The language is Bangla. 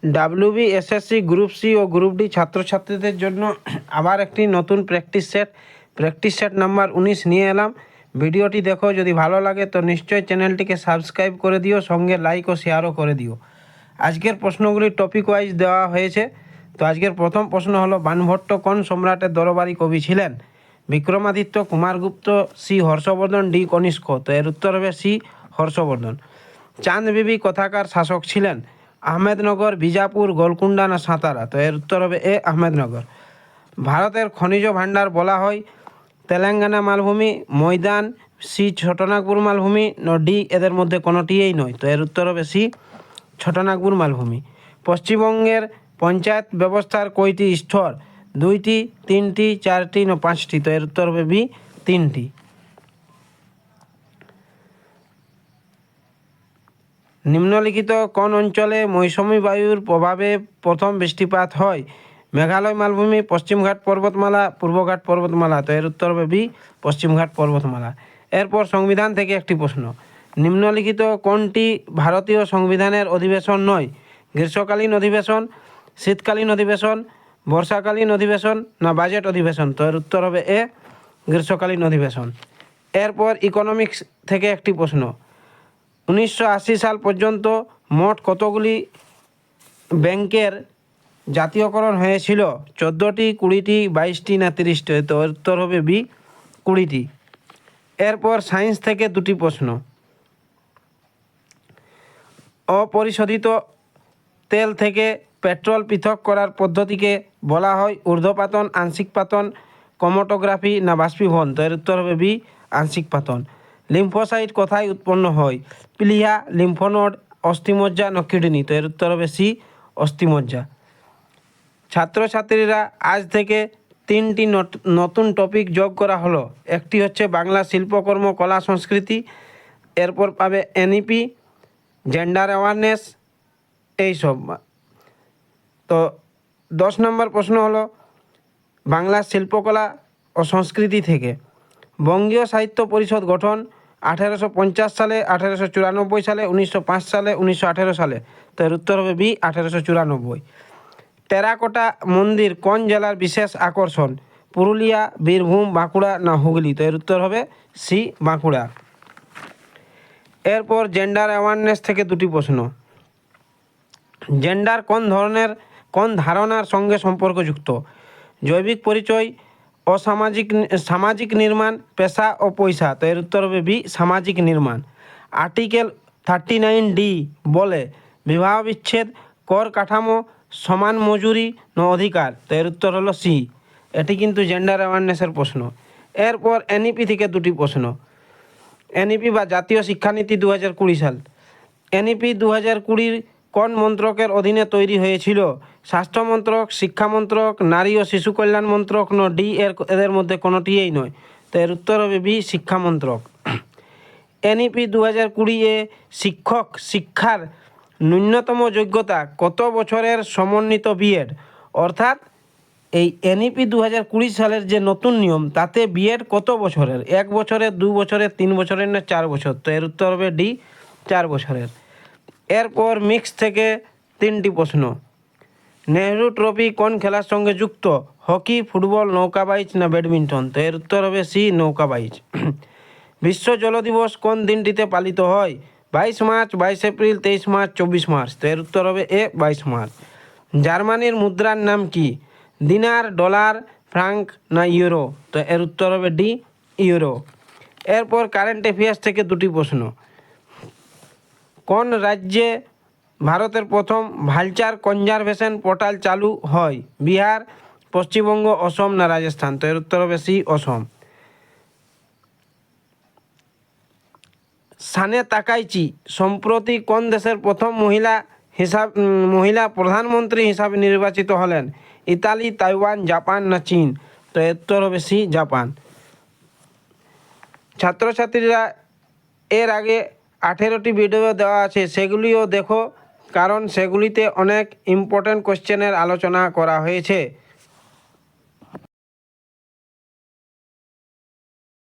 ডাব্লিউবি, এসএসসি, গ্রুপ সি ও গ্রুপ ডি ছাত্রছাত্রীদের জন্য আবার একটি নতুন প্র্যাকটিস সেট নাম্বার 19 নিয়ে এলাম। ভিডিওটি দেখো, যদি ভালো লাগে তো নিশ্চয়ই চ্যানেলটিকে সাবস্ক্রাইব করে দিও, সঙ্গে লাইক ও শেয়ারও করে দিও। আজকের প্রশ্নগুলি টপিক ওয়াইজ দেওয়া হয়েছে। তো আজকের প্রথম প্রশ্ন হলো, বাণভট্ট কোন সম্রাটের দরবারি কবি ছিলেন? Vikramaditya, Kumaragupta, C Harshavardhan, D Kanishka. তো এর উত্তর হবে সি হর্ষবর্ধন। চাঁদ বিবি কোথাকার শাসক ছিলেন? আহমেদনগর, বিজাপুর, গোলকুন্ডা না সাতারা। তো এর উত্তর হবে এ আহমেদনগর। ভারতের খনিজ ভাণ্ডার বলা হয় তেলেঙ্গানা মালভূমি, ময়দান, সি ছোটনাগপুর মালভূমি, ডি এদের মধ্যে কোনোটিই নয়। তো এর উত্তর হবে সি ছোটনাগপুর মালভূমি। পশ্চিমবঙ্গের পঞ্চায়েত ব্যবস্থার কয়টি স্তর? 2টি, 3টি, 4টি না 5টি। তো এর উত্তর হবে বি 3টি। নিম্নলিখিত কোন অঞ্চলে মৌসুমী বায়ুর প্রভাবে প্রথম বৃষ্টিপাত হয়? মেঘালয় মালভূমি, পশ্চিমঘাট পর্বতমালা, পূর্বঘাট পর্বতমালা। তো এর উত্তর হবে বি পশ্চিমঘাট পর্বতমালা। এরপর সংবিধান থেকে একটি প্রশ্ন, নিম্নলিখিত কোনটি ভারতীয় সংবিধানের অধিবেশন নয়? গ্রীষ্মকালীন অধিবেশন, শীতকালীন অধিবেশন, বর্ষাকালীন অধিবেশন না বাজেট অধিবেশন। তো এর উত্তর হবে এ গ্রীষ্মকালীন অধিবেশন। এরপর ইকোনমিক্স থেকে একটি প্রশ্ন, 1980 সাল পর্যন্ত মোট কতগুলি ব্যাংকের জাতীয়করণ হয়েছিল? 14টি, 20টি, 22টি না 30টি। তো উত্তর হবে বি 20টি। এরপর সায়েন্স থেকে দুটি প্রশ্ন, অপরিশোধিত তেল থেকে পেট্রোল পৃথক করার পদ্ধতিকে বলা হয় ঊর্ধ্বপাতন, আংশিক পাতন, ক্রোমাটোগ্রাফি না বাষ্পীভবন। তো এর উত্তর হবে বি আংশিক পাতন। লিম্ফোসাইট কোথায় উৎপন্ন হয়? প্লিহা, লিম্ফোনোড, অস্থিমজ্জা না কিডনি। তো এর উত্তর হবে সি অস্থিমজ্জা। ছাত্রছাত্রীরা আজ থেকে 3টি নতুন টপিক যোগ করা হলো। একটি হচ্ছে বাংলা শিল্পকর্ম, কলা, সংস্কৃতি। এরপর পাবে এনইপি, জেন্ডার অ্যাওয়ারনেস, এইসব। তো 10 নম্বর প্রশ্ন হলো, বাংলা শিল্পকলা ও সংস্কৃতি থেকে বঙ্গীয় সাহিত্য পরিষদ গঠন 1850 সালে, 1894 সালে, 1905 সালে, 1918 সালে। তো এর উত্তর হবে বি 1894। টেরাকোটা মন্দির কোন জেলার বিশেষ আকর্ষণ? পুরুলিয়া, বীরভূম, বাঁকুড়া না হুগলি। তো এর উত্তর হবে সি বাঁকুড়া। এরপর জেন্ডার অ্যাওয়ারনেস থেকে দুটি প্রশ্ন, জেন্ডার কোন ধারণার সঙ্গে সম্পর্কযুক্ত? জৈবিক পরিচয়, সামাজিক নির্মাণ, পেশা ও পয়সা। তো এর উত্তর হবে বি সামাজিক নির্মাণ। আর্টিকেল 39D বলে বিবাহ বিচ্ছেদ, কর কাঠামো, সমান মজুরি না অধিকার। তো এর উত্তর হলো সি, এটি কিন্তু জেন্ডার অ্যাওয়ারনেসের প্রশ্ন। এরপর এনইপি থেকে দুটি প্রশ্ন, এনইপি বা জাতীয় শিক্ষানীতি 2020 সাল, এনইপি 2020 কোন মন্ত্রকের অধীনে তৈরি হয়েছিল? স্বাস্থ্য মন্ত্রক, শিক্ষা মন্ত্রক, নারী ও শিশু কল্যাণ মন্ত্রক না ডি এদের মধ্যে কোনোটিই নয়। তো এর উত্তর হবে বি শিক্ষা মন্ত্রক। এনইপি 2020 শিক্ষার ন্যূনতম যোগ্যতা কত বছরের সমন্বিত বিএড? অর্থাৎ এই এনইপি 2020 সালের যে নতুন নিয়ম, তাতে বিএড কত বছরের? 1 বছরের, 2 বছরের, 3 বছরের না 4 বছর। তো এর উত্তর হবে ডি 4 বছরের। এরপর মিক্স থেকে 3টি প্রশ্ন, নেহরু ট্রফি কোন খেলার সঙ্গে যুক্ত? হকি, ফুটবল, নৌকাবাইজ না ব্যাডমিন্টন। তো এর উত্তর হবে সি নৌকাবাইজ। বিশ্ব জল দিবস কোন দিনটিতে পালিত হয়? 22 মার্চ, 22 এপ্রিল, 23 মার্চ, 24 মার্চ। তো এর উত্তর হবে এ 22 মার্চ। জার্মানির মুদ্রার নাম কি? দিনার, ডলার, ফ্রাঙ্ক না ইউরো। তো এর উত্তর হবে ডি ইউরো। এরপর কারেন্ট অ্যাফেয়ার্স থেকে দুটি প্রশ্ন, কোন রাজ্যে ভারতের প্রথম ভালচার কনজারভেশন পোর্টাল চালু হয়? বিহার, পশ্চিমবঙ্গ, অসম না রাজস্থান। তো এর উত্তর হবে সি অসম। সানে তাকাইচি সম্প্রতি কোন দেশের প্রথম মহিলা প্রধানমন্ত্রী হিসাবে নির্বাচিত হলেন? ইতালি, তাইওয়ান, জাপান না চীন। তো এর উত্তর হবে সি জাপান। ছাত্রছাত্রীরা এর আগে 18টি ভিডিও দেওয়া আছে, সেগুলিও দেখো, কারণ সেগুলিতে অনেক ইম্পর্ট্যান্ট কোশ্চেনের আলোচনা করা হয়েছে।